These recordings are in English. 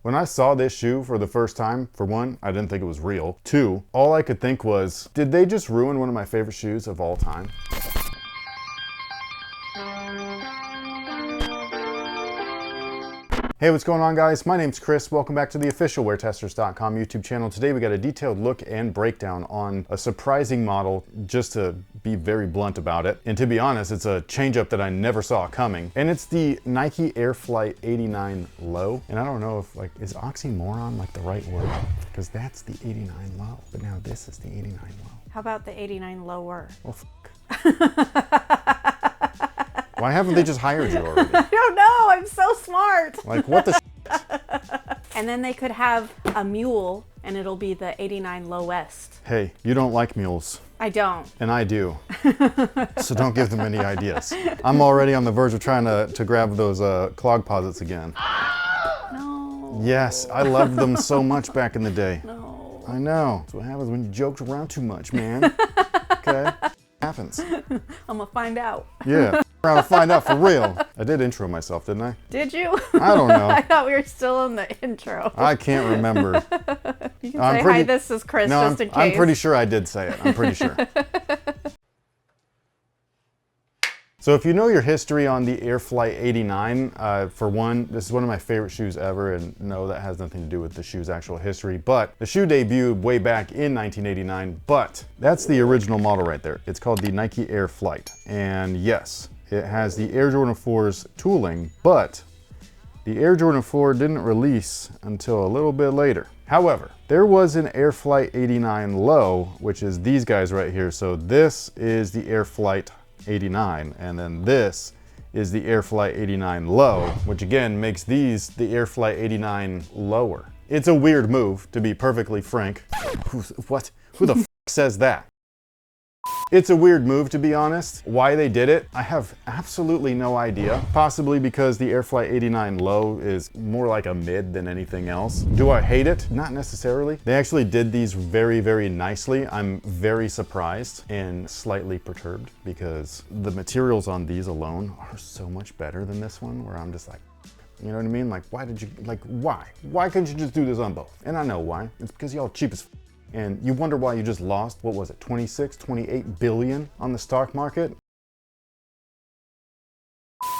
When I saw this shoe for the first time, for one, I didn't think it was real. Two, all I could think was, did they just ruin one of my favorite shoes of all time? Hey, what's going on, guys? My name's Chris. Welcome back to the official WearTesters.com YouTube channel. Today we got a detailed look and breakdown on a surprising model, just to be very blunt about it. And to be honest, it's a change-up that I never saw coming. And it's the Nike Air Flight 89 Low. And I don't know if, like, is oxymoron like the right word? Because that's the 89 Low. But now this is the 89 Low. How about the 89 Lower? Well, why haven't they just hired you already? I don't know, I'm so smart. Like, what the And then they could have a mule and it'll be the 89 Low West. Hey, you don't like mules. I don't. And I do. So don't give them any ideas. I'm already on the verge of trying to grab those clog posits again. No. Yes, I loved them so much back in the day. No. I know. That's what happens when you joke around too much, man. Okay? Happens. I'm gonna find out. Yeah. Around to find out for real. I did intro myself, didn't I? Did you? I don't know. I thought we were still in the intro. I can't remember. You can say, hi, this is Chris, no, just in case. I'm pretty sure I did say it. I'm pretty sure. So if you know your history on the Air Flight 89, for one, this is one of my favorite shoes ever, and no, that has nothing to do with the shoe's actual history, but the shoe debuted way back in 1989, but that's the original model right there. It's called the Nike Air Flight, and yes, it has the Air Jordan 4's tooling, but the Air Jordan 4 didn't release until a little bit later. However, there was an Air Flight 89 Low, which is these guys right here. So this is the Air Flight 89, and then this is the Air Flight 89 Low, which again makes these the Air Flight 89 Lower. It's a weird move, to be perfectly frank. Who the f says that? It's a weird move, to be honest. Why they did it, I have absolutely no idea. Possibly because the Air Flight 89 Low is more like a mid than anything else. Do I hate it? Not necessarily. They actually did these very, very nicely. I'm very surprised and slightly perturbed because the materials on these alone are so much better than this one, where I'm just like, you know what I mean? Like, why did you, like, why? Why couldn't you just do this on both? And I know why. It's because y'all cheap as f. And you wonder why you just lost, what was it, 26, 28 billion on the stock market?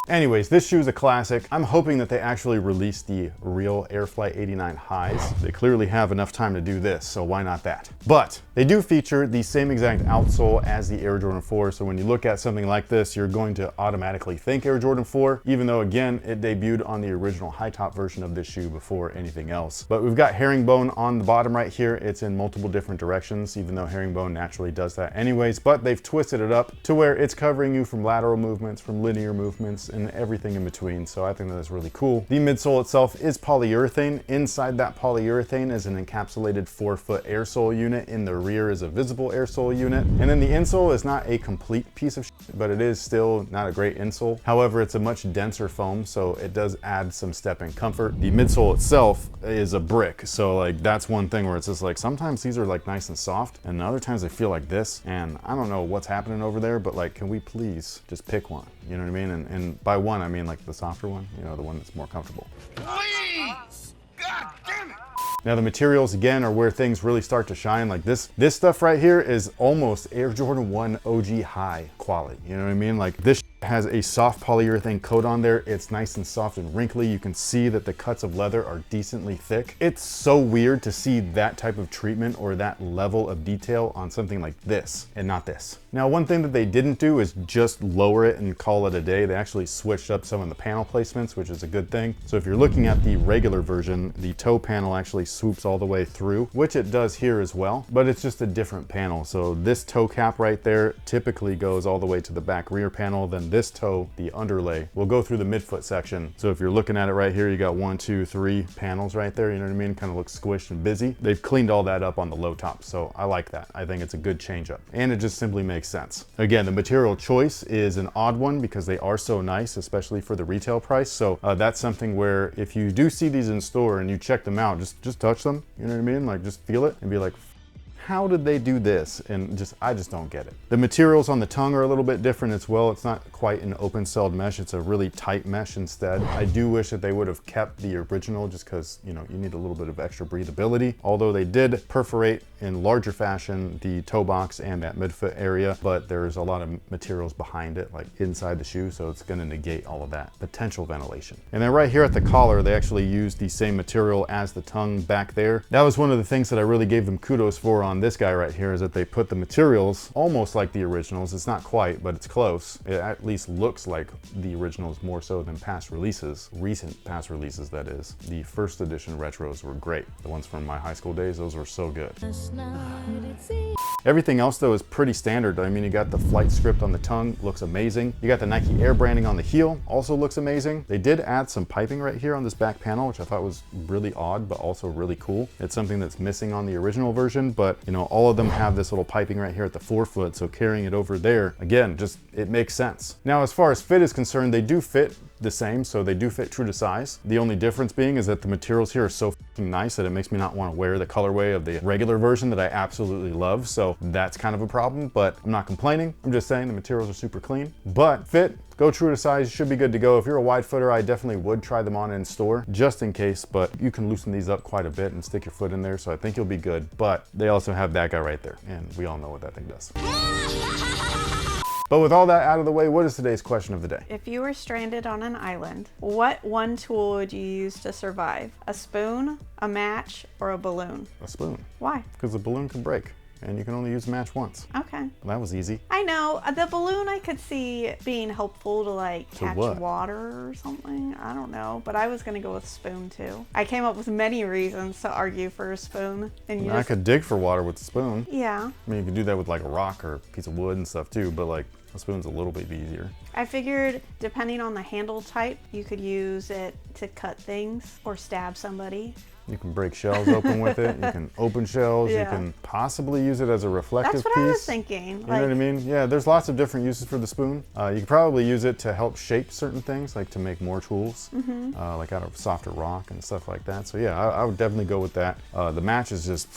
Anyways, this shoe is a classic. I'm hoping that they actually release the real Air Flight 89 highs. They clearly have enough time to do this, so why not that? But they do feature the same exact outsole as the Air Jordan 4, so when you look at something like this, you're going to automatically think Air Jordan 4, even though, again, it debuted on the original high top version of this shoe before anything else. But we've got herringbone on the bottom right here. It's in multiple different directions, even though herringbone naturally does that anyways, but they've twisted it up to where it's covering you from lateral movements, from linear movements, and everything in between, so I think that's really cool. The midsole itself is polyurethane. Inside that polyurethane is an encapsulated 4-foot air sole unit. In the rear is a visible air sole unit. And then the insole is not a complete piece of shit, but it is still not a great insole. However, it's a much denser foam, so it does add some step in comfort. The midsole itself is a brick, so like that's one thing where it's just like sometimes these are like nice and soft, and other times they feel like this, and I don't know what's happening over there, but like, can we please just pick one? You know what I mean? And by one, I mean like the softer one, you know, the one that's more comfortable. Please! God damn it! Now the materials, again, are where things really start to shine. Like this stuff right here is almost Air Jordan 1 OG high quality. You know what I mean? Like this has a soft polyurethane coat on there. It's nice and soft and wrinkly. You can see that the cuts of leather are decently thick. It's so weird to see that type of treatment or that level of detail on something like this and not this. Now, one thing that they didn't do is just lower it and call it a day. They actually switched up some of the panel placements, which is a good thing. So if you're looking at the regular version, the toe panel actually swoops all the way through, which it does here as well, but it's just a different panel. So this toe cap right there typically goes all the way to the back rear panel. Then this toe, the underlay, will go through the midfoot section. So if you're looking at it right here, you got 1, 2, 3 panels right there, you know what I mean? Kind of looks squished and busy. They've cleaned all that up on the low top, so I like that. I think it's a good change up, and it just simply makes sense. Again, the material choice is an odd one because they are so nice, especially for the retail price. So that's something where if you do see these in store and you check them out, just touch them, you know what I mean? Like just feel it and be like, how did they do this? And I just don't get it. The materials on the tongue are a little bit different as well. It's not quite an open-celled mesh. It's a really tight mesh instead. I do wish that they would have kept the original just because, you know, you need a little bit of extra breathability. Although they did perforate in larger fashion the toe box and that midfoot area, but there's a lot of materials behind it, like inside the shoe, so it's gonna negate all of that potential ventilation. And then right here at the collar, they actually used the same material as the tongue back there. That was one of the things that I really gave them kudos for on this guy right here, is that they put the materials almost like the originals. It's not quite, but it's close. It at least looks like the originals more so than past releases, recent past releases that is. The first edition retros were great. The ones from my high school days, those were so good. Everything else though is pretty standard. I mean, you got the flight script on the tongue, looks amazing. You got the Nike Air branding on the heel, also looks amazing. They did add some piping right here on this back panel, which I thought was really odd, but also really cool. It's something that's missing on the original version, but you know, all of them have this little piping right here at the forefoot, so carrying it over there, again, just, it makes sense. Now, as far as fit is concerned, they do fit the same, so they do fit true to size. The only difference being is that the materials here are so nice that it makes me not want to wear the colorway of the regular version that I absolutely love, so that's kind of a problem, but I'm not complaining. I'm just saying the materials are super clean. But fit, go true to size, you should be good to go. If you're a wide footer, I definitely would try them on in store just in case, but you can loosen these up quite a bit and stick your foot in there, so I think you'll be good. But they also have that guy right there, and we all know what that thing does. But with all that out of the way, what is today's question of the day? If you were stranded on an island, what one tool would you use to survive? A spoon, a match, or a balloon? A spoon. Why? Because the balloon can break, and you can only use a match once. Okay. Well, that was easy. I know. The balloon I could see being helpful to like catch what? water or something. I don't know. But I was going to go with spoon too. I came up with many reasons to argue for a spoon. And you I could dig for water with the spoon. Yeah. I mean, you could do that with like a rock or a piece of wood and stuff too, but like a spoon's a little bit easier. I figured depending on the handle type, you could use it to cut things or stab somebody. You can break shells open with it. You can open shells. Yeah. You can possibly use it as a reflective That's what piece. I was thinking. You know what I mean? Yeah, there's lots of different uses for the spoon. You could probably use it to help shape certain things, like to make more tools, like out of softer rock and stuff like that. So yeah, I would definitely go with that. The match is just,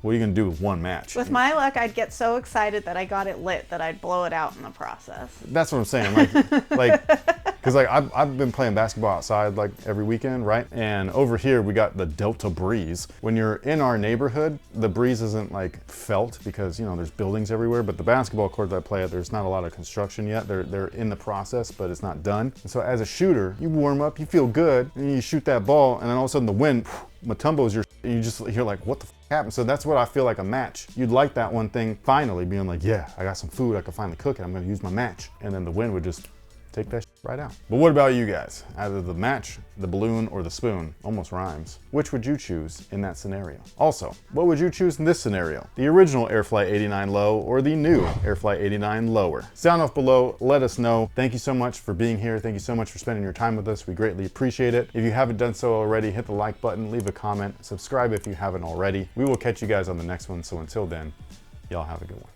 what are you gonna do with one match? With my luck, I'd get so excited that I got it lit that I'd blow it out in the process. That's what I'm saying. Because I've been playing basketball outside like every weekend, right? And over here we got the Delta breeze. When you're in our neighborhood, the breeze isn't like felt because, you know, there's buildings everywhere, but the basketball court that I play at, there's not a lot of construction yet. They're in the process, but it's not done. And so as a shooter, you warm up, you feel good, and you shoot that ball, and then all of a sudden the wind Matumbos your, and you're like, what the f happened? So that's what I feel like a match. You'd like that one thing finally being like, yeah, I got some food, I can finally cook it, I'm gonna use my match. And then the wind would just take that right out. But what about you guys? Either the match, the balloon, or the spoon, almost rhymes. Which would you choose in that scenario? Also, what would you choose in this scenario? The original Airfly 89 low or the new Airfly 89 lower? Sound off below, let us know. Thank you so much for being here. Thank you so much for spending your time with us. We greatly appreciate it. If you haven't done so already, hit the like button, leave a comment, subscribe if you haven't already. We will catch you guys on the next one. So until then, y'all have a good one.